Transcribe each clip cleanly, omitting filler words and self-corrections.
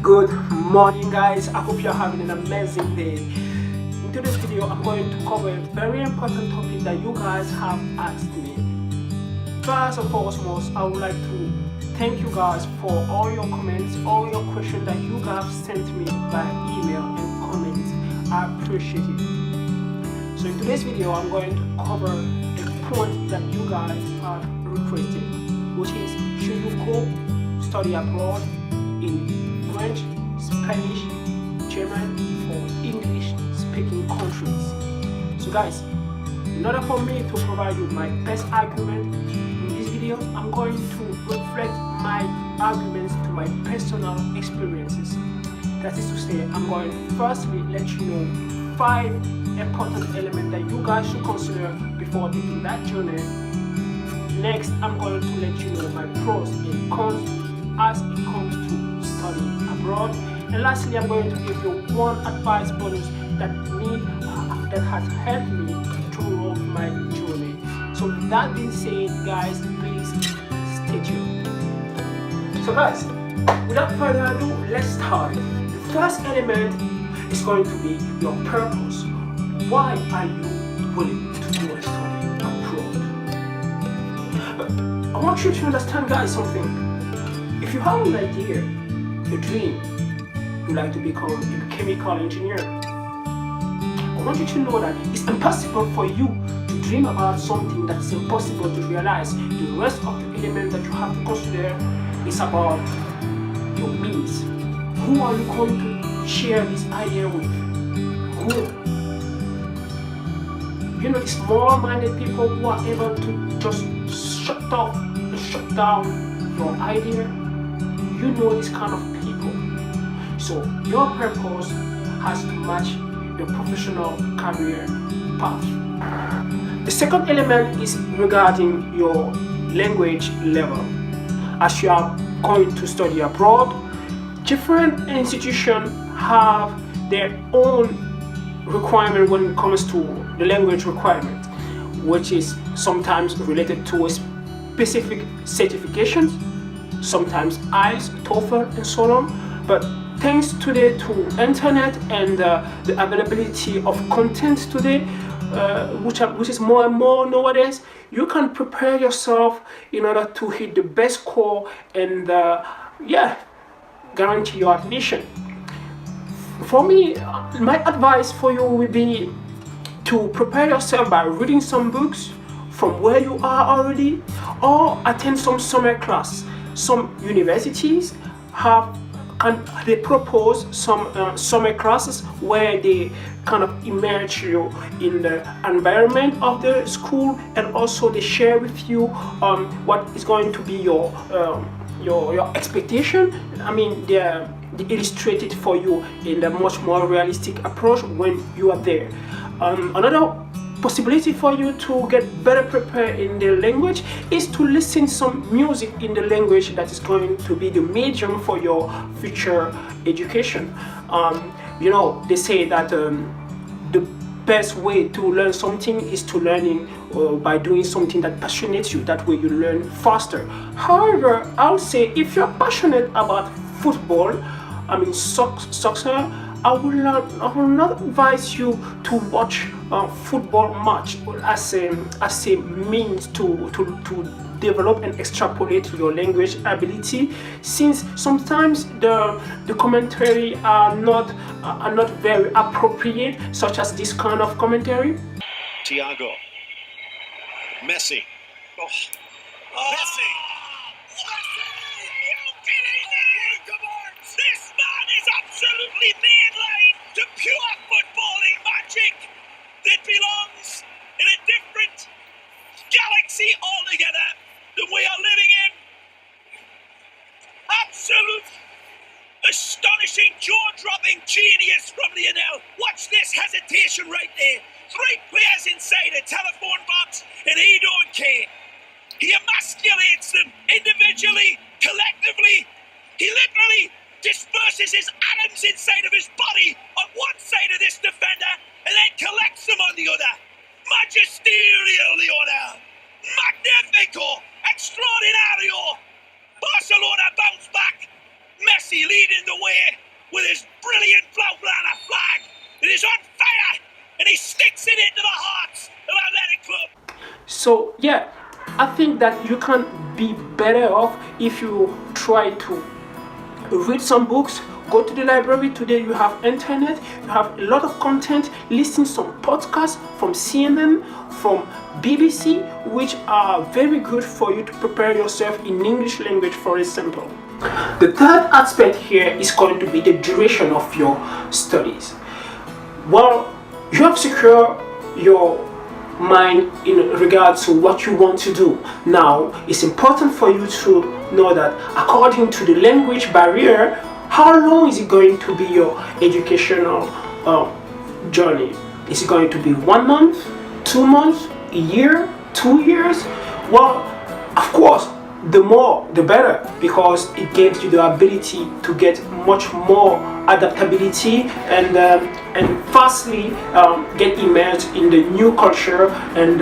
Good morning, guys. I hope you're having an amazing day. In today's video, I'm going to cover a very important topic that you guys have asked me. First and foremost, I would like to thank you guys for all your comments, all your questions that you guys sent me by email and comments. I appreciate it. So in today's video, I'm going to cover a point that you guys have requested, which is, should you go study abroad in French, Spanish, German, or English-speaking countries? So guys, in order for me to provide you my best argument in this video, I'm going to reflect my arguments to my personal experiences. That is to say, I'm going to firstly let you know 5 important elements that you guys should consider before taking that journey. Next, I'm going to let you know my pros and cons as it comes to studying abroad. And lastly, I'm going to give you one advice bonus that has helped me throughout my journey. So with that being said, guys, please stay tuned. So guys, without further ado, let's start. The first element is going to be your purpose. Why are you willing to do a study abroad? I want you to understand, guys, something. If you have an idea, a dream, you like to become a chemical engineer, I want you to know that it's impossible for you to dream about something that's impossible to realize. The rest of the elements that you have to consider is about your means. Who are you going to share this idea with? Who? You know, the small-minded people who are able to just shut down your idea. You know this kind of people. So your purpose has to match your professional career path. The second element is regarding your language level. As you are going to study abroad, different institutions have their own requirement when it comes to the language requirement, which is sometimes related to a specific certifications, sometimes IELTS, TOEFL, and so on. But thanks today to internet and the availability of content today, which is more and more nowadays, you can prepare yourself in order to hit the best score and guarantee your admission. For me, my advice for you would be to prepare yourself by reading some books from where you are already, or attend some summer class. Some universities they propose some summer classes where they kind of immerse you in the environment of the school, and also they share with you what is going to be your expectation. I mean, they illustrate it for you in a much more realistic approach when you are there. Another possibility for you to get better prepared in the language is to listen some music in the language that is going to be the medium for your future education. You know, they say that the best way to learn something is to learning by doing something that passionates you. That way you learn faster. However, I'll say if you're passionate about football, I mean soccer, I will not advise you to watch football match as a means to develop and extrapolate your language ability, since sometimes the commentary are not very appropriate, such as this kind of commentary. Thiago, Messi, Messi. This man is absolutely mainline to pure footballing magic that belongs in a different galaxy altogether than we are living in. Absolute, astonishing, jaw-dropping genius from Lionel. Watch this hesitation right there. 3 players inside a telephone box, and he don't care. He emasculates them individually, collectively. He literally disperses his atoms inside of his body on one side of this defender and then collects them on the other. Magisterial, Lionel. Magnifico. Extraordinario. Barcelona bounce back. Messi leading the away with his brilliant Blaugrana flag. It is on fire, and he sticks it into the hearts of Athletic Club. So yeah, I think that you can be better off if you try to read some books, go to the library. Today you have internet, you have a lot of content, listen to some podcasts from CNN, from BBC, which are very good for you to prepare yourself in English language, for example. The third aspect here is going to be the duration of your studies. Well, you have secured your mind in regards to what you want to do. Now, it's important for you to know that according to the language barrier, how long is it going to be your educational journey? Is it going to be 1 month, 2 months, a year, 2 years? Well, of course, the more the better, because it gives you the ability to get much more adaptability and fastly get immersed in the new culture and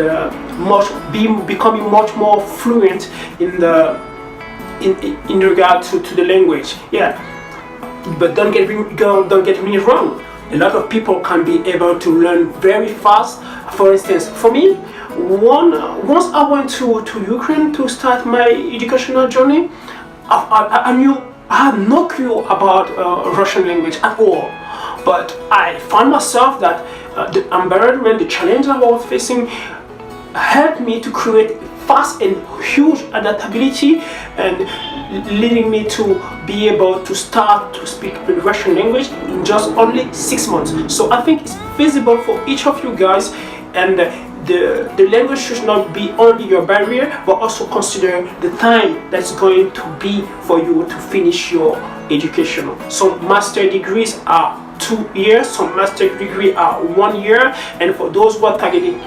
becoming much more fluent in regard to the language. Yeah, but don't get me wrong. A lot of people can be able to learn very fast. For instance, for me, once I went to Ukraine to start my educational journey, I had no clue about Russian language at all. But I found myself that the environment, the challenge I was facing, helped me to create fast and huge adaptability, and leading me to be able to start to speak the Russian language in just only 6 months. So I think it's feasible for each of you guys, and the language should not be only your barrier, but also consider the time that's going to be for you to finish your education. Some master degrees are 2 years, some master degree are 1 year, and for those who are targeting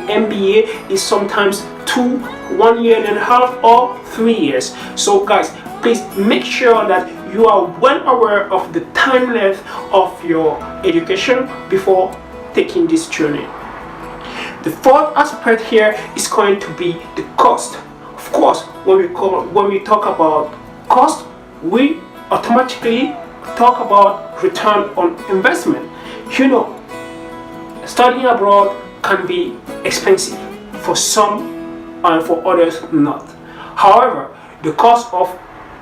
MBA is sometimes 1.5 years or 3 years. So guys, please make sure that you are well aware of the time length of your education before taking this journey. The fourth aspect here is going to be the cost. Of course, when we talk about cost, we automatically talk about return on investment. You know, studying abroad can be expensive for some and for others not. However, the cost of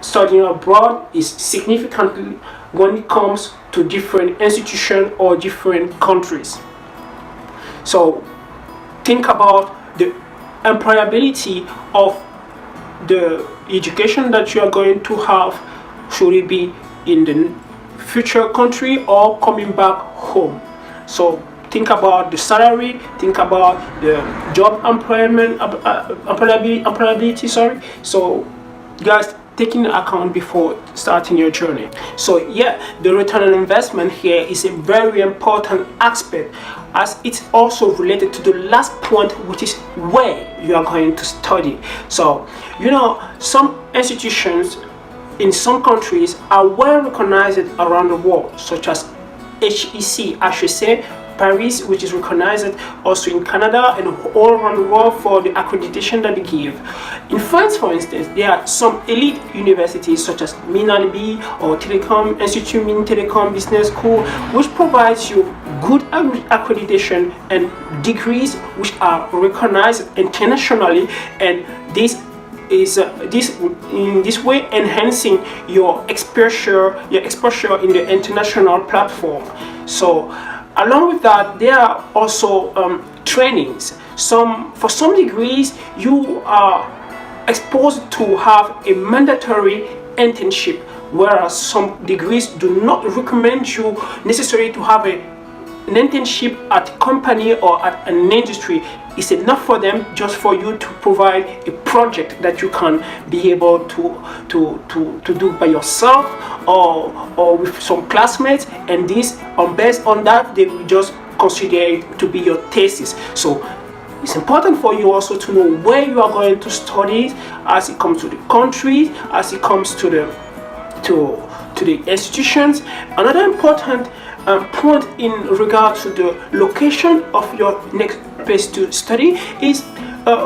studying abroad is significantly when it comes to different institutions or different countries. So think about the employability of the education that you are going to have. Should it be in the future country or coming back home? So think about the salary, think about the job employability. So guys, taking into account before starting your journey. So yeah, the return on investment here is a very important aspect, as it's also related to the last point, which is where you are going to study. So you know, some institutions in some countries are well recognized around the world, such as HEC Paris, which is recognized also in Canada and all around the world for the accreditation that they give. In France, for instance, there are some elite universities such as MINALB or Telecom Institute Mines Telecom Business School, which provides you good accreditation and degrees which are recognized internationally, and this is in this way enhancing your exposure in the international platform. So along with that, there are also trainings. For some degrees, you are exposed to have a mandatory internship, whereas some degrees do not recommend you necessarily to have an internship at a company or at an industry. It's enough for them just for you to provide a project that you can be able to do by yourself or with some classmates, and this based on that they will just consider it to be your thesis. So it's important for you also to know where you are going to study as it comes to the country, as it comes to the institutions. Another important point in regard to the location of your next place to study is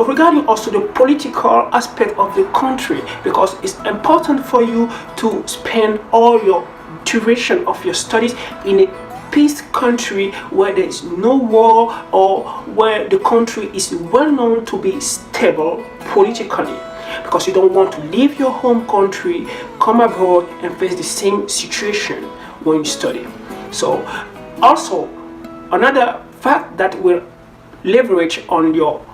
regarding also the political aspect of the country, because it's important for you to spend all your duration of your studies in a peace country where there is no war, or where the country is well known to be stable politically, because you don't want to leave your home country, come abroad and face the same situation when you study. So also another fact that will leverage on your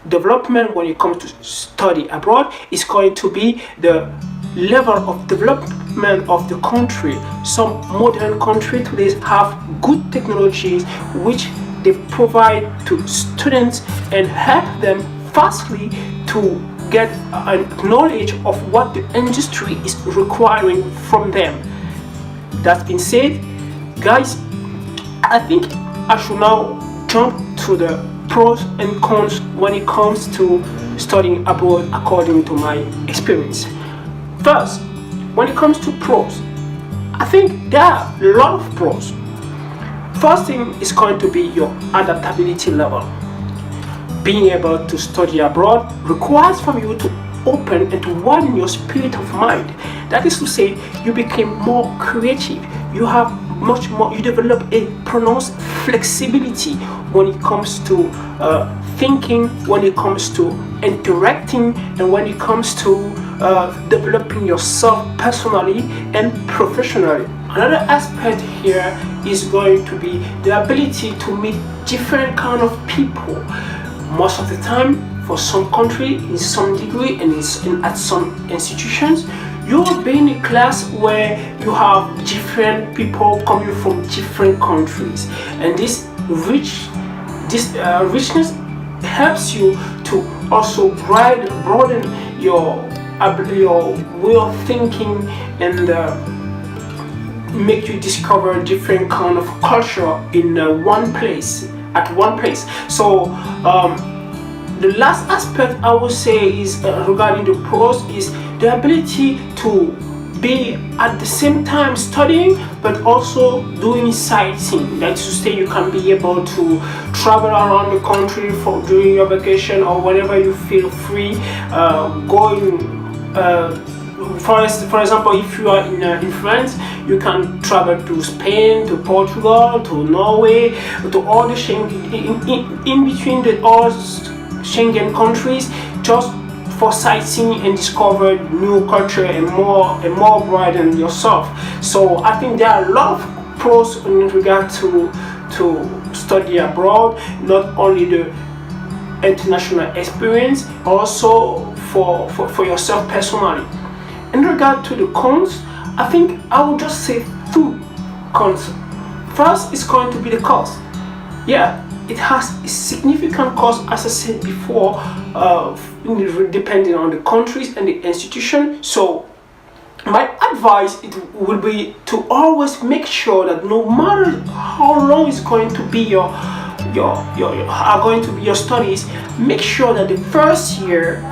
development when it comes to study abroad is going to be the level of development of the country. Some modern countries today have good technologies which they provide to students and help them fastly to get a knowledge of what the industry is requiring from them. That being said, guys, I think I should now jump to the pros and cons when it comes to studying abroad according to my experience. First, when it comes to pros, I think there are a lot of pros. First thing is going to be your adaptability level. Being able to study abroad requires from you to open and to widen your spirit of mind. That is to say, you become more creative. You have much more, you develop a pronounced flexibility when it comes to thinking, when it comes to interacting, and when it comes to developing yourself personally and professionally. Another aspect here is going to be the ability to meet different kind of people. Most of the time, for some country, in some degree, and at some institutions, you will be in a class where you have different people coming from different countries, and this richness helps you to also broaden your way of thinking, and make you discover different kind of culture in one place. So the last aspect I would say is regarding the pros is the ability to be at the same time studying but also doing sightseeing. That is to say, you can be able to travel around the country during your vacation or whenever you feel free, for example, if you are in France, you can travel to Spain, to Portugal, to Norway, to all the in between all Schengen countries, just for sightseeing and discover new culture and more broaden yourself. So I think there are a lot of pros in regard to study abroad, not only the international experience, also for yourself personally. In regard to the cons, I think I will just say two cons. First is going to be the cost. Yeah, it has a significant cost, as I said before, depending on the countries and the institution. So my advice will be to always make sure that no matter how long it's going to be your studies, make sure that the first year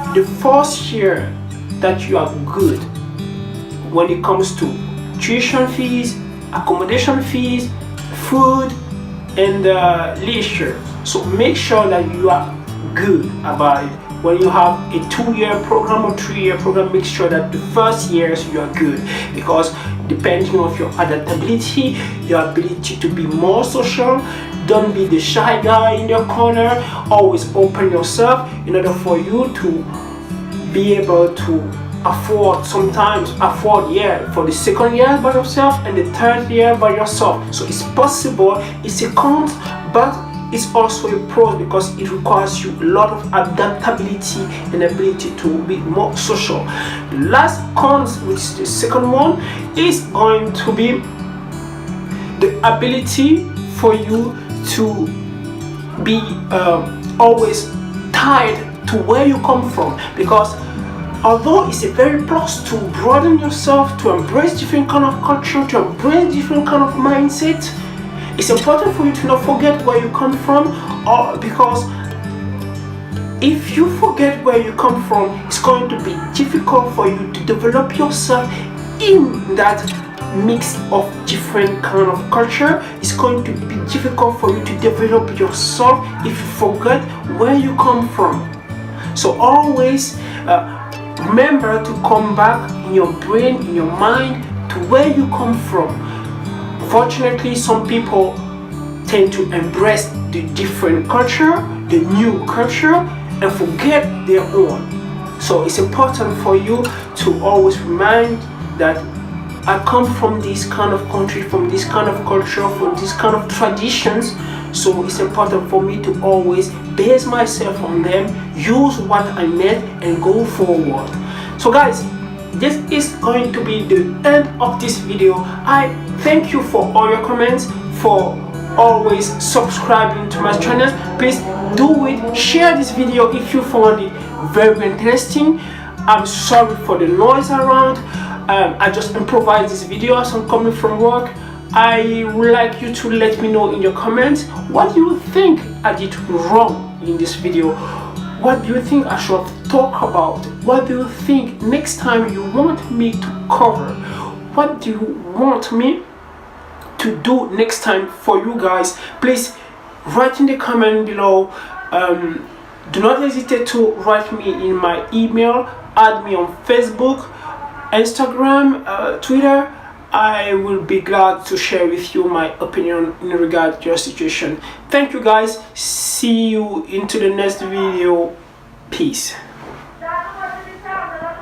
that you are good when it comes to tuition fees, accommodation fees, food, and leisure. So make sure that you are good about it. When you have a 2-year program or 3-year program, make sure that the first years you are good, because depending on your adaptability, your ability to be more social, don't be the shy guy in your corner, always open yourself in order for you to be able to afford for the second year by yourself and the third year by yourself. So it's possible, it's a con, but it's also a pro because it requires you a lot of adaptability and ability to be more social. The last cons, which is the second one, is going to be the ability for you to be always tied to where you come from, because although it's a very plus to broaden yourself, to embrace different kind of culture, to embrace different kind of mindset, it's important for you to not forget where you come from, or because if you forget where you come from, it's going to be difficult for you to develop yourself in that mix of different kind of culture. It's going to be difficult for you to develop yourself if you forget where you come from. So always remember to come back in your brain, in your mind, to where you come from. Unfortunately, some people tend to embrace the different culture, the new culture, and forget their own. So it's important for you to always remind that I come from this kind of country, from this kind of culture, from this kind of traditions. So it's important for me to always base myself on them, use what I met, and go forward. So guys, this is going to be the end of this video. I thank you for all your comments, for always subscribing to my channel. Please do it, share this video if you found it very interesting. I'm sorry for the noise around. I just improvised this video as I'm coming from work. I would like you to let me know in your comments, what do you think I did wrong in this video? What do you think I should talk about? What do you think next time you want me to cover? What do you want me to do next time for you guys? Please write in the comment below. Do not hesitate to write me in my email, add me on Facebook, Instagram, Twitter. I will be glad to share with you my opinion in regard to your situation. Thank you guys. See you into the next video. Peace.